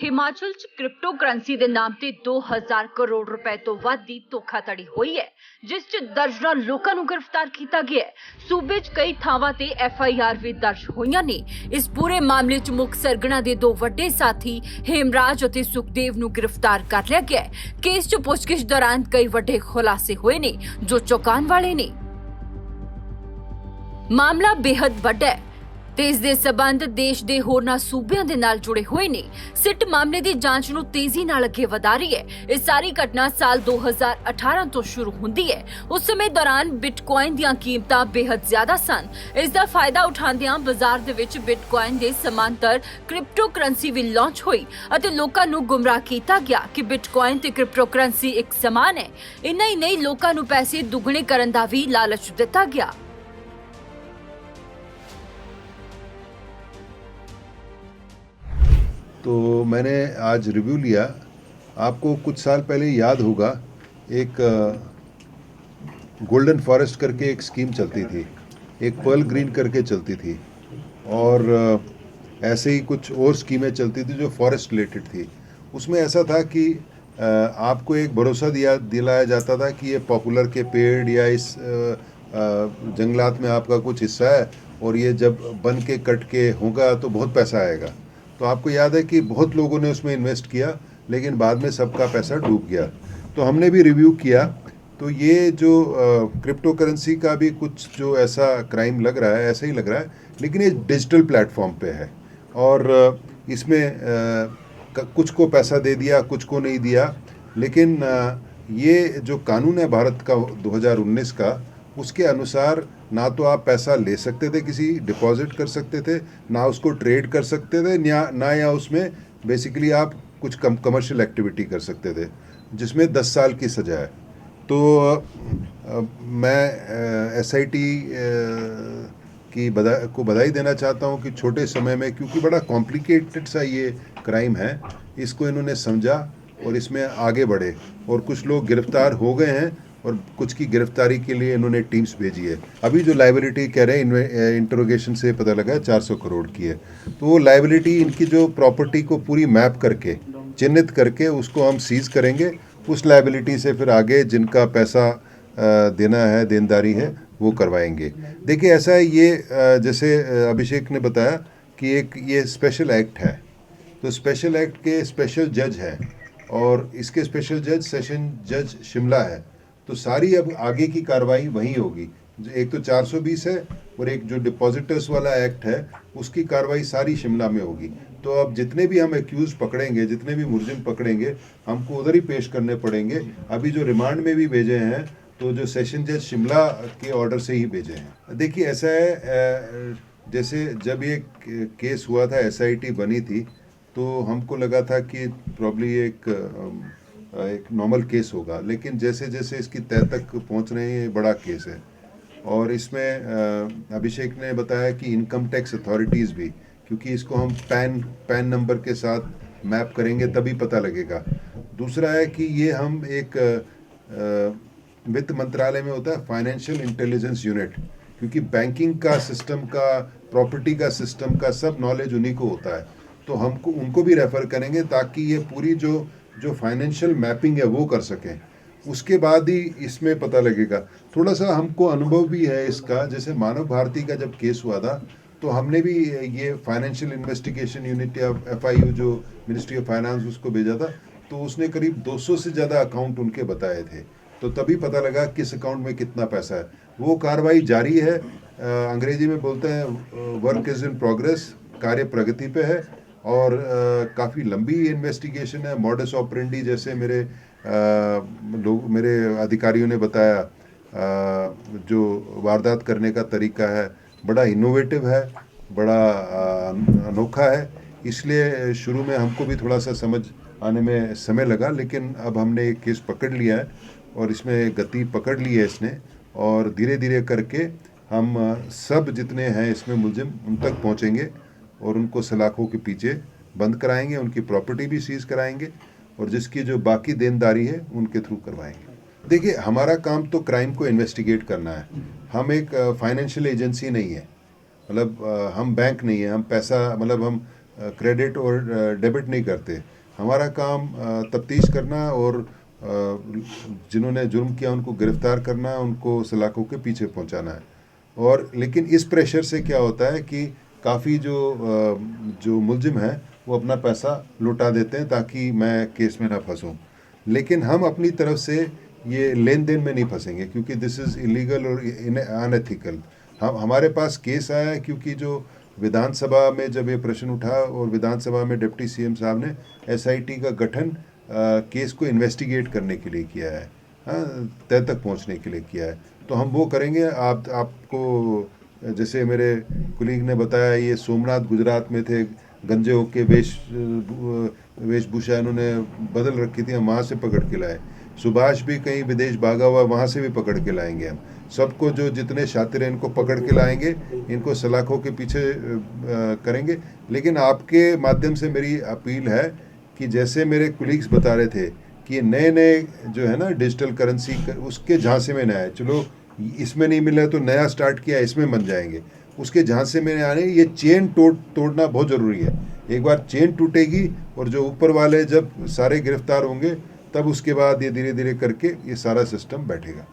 हिमाचल च crypto currency के नाम से 2000 करोड़ रुपए तो वध दी धोखाधड़ी हुई है, जिस च दर्जनां लोकां नूं गिरफ्तार किया गया है। सूबे च कई थावां ते FIR भी दर्ज होईयां ने। इस पूरे मामले च मुख सरगना दे दो वड्डे साथी हेमराज और सुखदेव नूं गिरफ्तार कर लिया गया है। केस च पुछगिछ दौरान कई वड्डे खुलासे हुए ने जो चौंकाउण वाले ने। मामला बेहद वड्डा है ते इस दे संबंध देश दे होरनां सूबिਆਂ ਦੇ ਨਾਲ जुड़े हुए ने। सिट मामले ਦੀ ਜਾਂਚ ਨੂੰ तेजी ਨਾਲ ਅੱਗੇ ਵਧਾ ਰਹੀ ਹੈ। ਇਹ ਸਾਰੀ ਘਟਨਾ ਸਾਲ 2018 ਤੋਂ ਸ਼ੁਰੂ ਹੁੰਦੀ ਹੈ। ਉਸ ਸਮੇਂ ਦੌਰਾਨ ਬਿਟਕੋਇਨ ਦੀਆਂ ਕੀਮਤਾਂ ਬੇहद ਜ਼ਿਆਦਾ ਸਨ। ਇਸ ਦਾ ਫਾਇਦਾ ਉਠਾਉਂਦਿਆਂ ਬਾਜ਼ਾਰ ਦੇ ਵਿੱਚ ਬਿਟਕੋਇਨ ਦੇ ਸਮਾਂਤਰ ਕ੍ਰਿਪਟੋ ਕਰੰਸੀ ਵੀ ਲਾਂਚ ਹੋਈ ਅਤੇ ਲੋਕਾਂ ਨੂੰ ਗੁੰਮਰਾਹ ਕੀਤਾ ਗਿਆ ਕਿ ਬਿਟਕੋਇਨ ਤੇ ਕ੍ਰਿਪਟੋ ਕਰੰਸੀ ਇੱਕ ਸਮਾਨ ਹੈ। ਇੰਨਾ ਹੀ ਨਹੀਂ, ਲੋਕਾਂ ਨੂੰ ਪੈਸੇ ਦੁੱਗਣੇ ਕਰਨ ਦਾ ਵੀ ਲਾਲਚ ਦਿੱਤਾ ਗਿਆ। तो मैंने आज रिव्यू लिया। आपको कुछ साल पहले याद होगा, एक गोल्डन फॉरेस्ट करके एक स्कीम चलती थी, एक पर्ल ग्रीन करके चलती थी, और ऐसे ही कुछ और स्कीमें चलती थी जो फॉरेस्ट रिलेटेड थी। उसमें ऐसा था कि आपको एक भरोसा दिलाया जाता था कि ये पॉपुलर के पेड़ या इस जंगलात में आपका कुछ हिस्सा है और ये जब बन के कट के होगा तो बहुत पैसा आएगा। तो आपको याद है कि बहुत लोगों ने उसमें इन्वेस्ट किया, लेकिन बाद में सबका पैसा डूब गया। तो हमने भी रिव्यू किया, तो ये जो क्रिप्टो करेंसी का भी कुछ जो ऐसा क्राइम लग रहा है, ऐसा ही लग रहा है, लेकिन ये डिजिटल प्लेटफॉर्म पे है और इसमें कुछ को पैसा दे दिया, कुछ को नहीं दिया। लेकिन ये जो कानून है भारत का 2019 का, उसके अनुसार ना तो आप पैसा ले सकते थे, किसी डिपॉजिट कर सकते थे, ना उसको ट्रेड कर सकते थे, ना या उसमें बेसिकली आप कुछ कमर्शियल एक्टिविटी कर सकते थे, जिसमें 10 साल की सज़ा है। तो मैं SIT की बधाई देना चाहता हूँ कि छोटे समय में, क्योंकि बड़ा कॉम्प्लिकेटेड सा ये क्राइम है, इसको इन्होंने समझा और इसमें आगे बढ़े, और कुछ लोग गिरफ्तार हो गए हैं और कुछ की गिरफ्तारी के लिए इन्होंने टीम्स भेजी है। अभी जो लायबिलिटी कह रहे हैं, इंटरोगेशन से पता लगा है 400 करोड़ की है। तो वो लायबिलिटी, इनकी जो प्रॉपर्टी को पूरी मैप करके चिन्हित करके उसको हम सीज करेंगे। उस लायबिलिटी से फिर आगे जिनका पैसा देना है, देनदारी है, वो करवाएंगे। देखिए ऐसा है, ये जैसे अभिषेक ने बताया कि एक ये स्पेशल एक्ट है, तो स्पेशल एक्ट के स्पेशल जज हैं और इसके स्पेशल जज सेशन जज शिमला है। तो सारी अब आगे की कार्रवाई वहीं होगी। एक तो 420 है और एक जो डिपॉजिटर्स वाला एक्ट है, उसकी कार्रवाई सारी शिमला में होगी। तो अब जितने भी हम एक्यूज पकड़ेंगे, जितने भी मुलजिम पकड़ेंगे, हमको उधर ही पेश करने पड़ेंगे। अभी जो रिमांड में भी भेजे हैं, तो जो सेशन जज शिमला के ऑर्डर से ही भेजे हैं। देखिए ऐसा है, जैसे जब ये केस हुआ था, SIT बनी थी, तो हमको लगा था कि प्रॉब्ली एक नॉर्मल केस होगा, लेकिन जैसे जैसे इसकी तह तक पहुंच रहे हैं, ये बड़ा केस है। और इसमें अभिषेक ने बताया कि इनकम टैक्स अथॉरिटीज़ भी, क्योंकि इसको हम पैन नंबर के साथ मैप करेंगे तभी पता लगेगा। दूसरा है कि ये हम एक वित्त मंत्रालय में होता है फाइनेंशियल इंटेलिजेंस यूनिट, क्योंकि बैंकिंग का सिस्टम का, प्रॉपर्टी का सिस्टम का सब नॉलेज उन्हीं को होता है। तो हमको उनको भी रेफ़र करेंगे ताकि ये पूरी जो फाइनेंशियल मैपिंग है वो कर सकें। उसके बाद ही इसमें पता लगेगा। थोड़ा सा हमको अनुभव भी है इसका, जैसे मानव भारती का जब केस हुआ था, तो हमने भी ये फाइनेंशियल इन्वेस्टिगेशन यूनिट या FIU जो मिनिस्ट्री ऑफ फाइनेंस, उसको भेजा था। तो उसने करीब 200 से ज़्यादा अकाउंट उनके बताए थे, तो तभी पता लगा किस अकाउंट में कितना पैसा है। वो कार्रवाई जारी है। अंग्रेजी में बोलते हैं वर्क इज़ इन प्रोग्रेस, कार्य प्रगति पे है। और काफ़ी लंबी इन्वेस्टिगेशन है। मॉडस ऑपरेंडी जैसे मेरे अधिकारियों ने बताया, जो वारदात करने का तरीका है बड़ा इनोवेटिव है, बड़ा अनोखा है। इसलिए शुरू में हमको भी थोड़ा सा समझ आने में समय लगा, लेकिन अब हमने एक केस पकड़ लिया है और इसमें गति पकड़ ली है इसने, और धीरे धीरे करके हम सब जितने हैं इसमें मुलजिम, उन तक पहुँचेंगे और उनको सलाखों के पीछे बंद कराएंगे, उनकी प्रॉपर्टी भी सीज कराएंगे, और जिसकी जो बाकी देनदारी है उनके थ्रू करवाएंगे। देखिए हमारा काम तो क्राइम को इन्वेस्टिगेट करना है। हम एक फाइनेंशियल एजेंसी नहीं है, मतलब हम बैंक नहीं है, हम पैसा, मतलब हम क्रेडिट और डेबिट नहीं करते। हमारा काम तफ्तीश करना और जिन्होंने जुर्म किया उनको गिरफ्तार करना, उनको सलाखों के पीछे पहुंचाना है। और लेकिन इस प्रेशर से क्या होता है कि काफ़ी जो मुलजिम हैं वो अपना पैसा लुटा देते हैं ताकि मैं केस में ना फंसूं। लेकिन हम अपनी तरफ से ये लेन देन में नहीं फंसेंगे क्योंकि दिस इज़ इलीगल और अनएथिकल। हमारे पास केस आया है क्योंकि जो विधानसभा में जब ये प्रश्न उठा और विधानसभा में डिप्टी सीएम साहब ने एसआईटी का गठन केस को इन्वेस्टिगेट करने के लिए किया है, हाँ, तय तक पहुंचने के लिए किया है। तो हम वो करेंगे। आपको जैसे मेरे कुलीग ने बताया, ये सोमनाथ गुजरात में थे, गंजे होके वेशभूषा इन्होंने बदल रखी थी, हम वहाँ से पकड़ के लाए। सुभाष भी कहीं विदेश भागा हुआ, वहाँ से भी पकड़ के लाएंगे हम। सबको जो जितने शातिर हैं इनको पकड़ के लाएंगे, इनको सलाखों के पीछे करेंगे। लेकिन आपके माध्यम से मेरी अपील है कि जैसे मेरे कुलीग्स बता रहे थे कि नए नए जो है ना डिजिटल करेंसी उसके झांसे में न आए, चलो इसमें नहीं मिला तो नया स्टार्ट किया इसमें बन जाएंगे, उसके झांसे में आने। ये चेन तोड़ना बहुत ज़रूरी है। एक बार चेन टूटेगी और जो ऊपर वाले जब सारे गिरफ्तार होंगे तब उसके बाद ये धीरे धीरे करके ये सारा सिस्टम बैठेगा।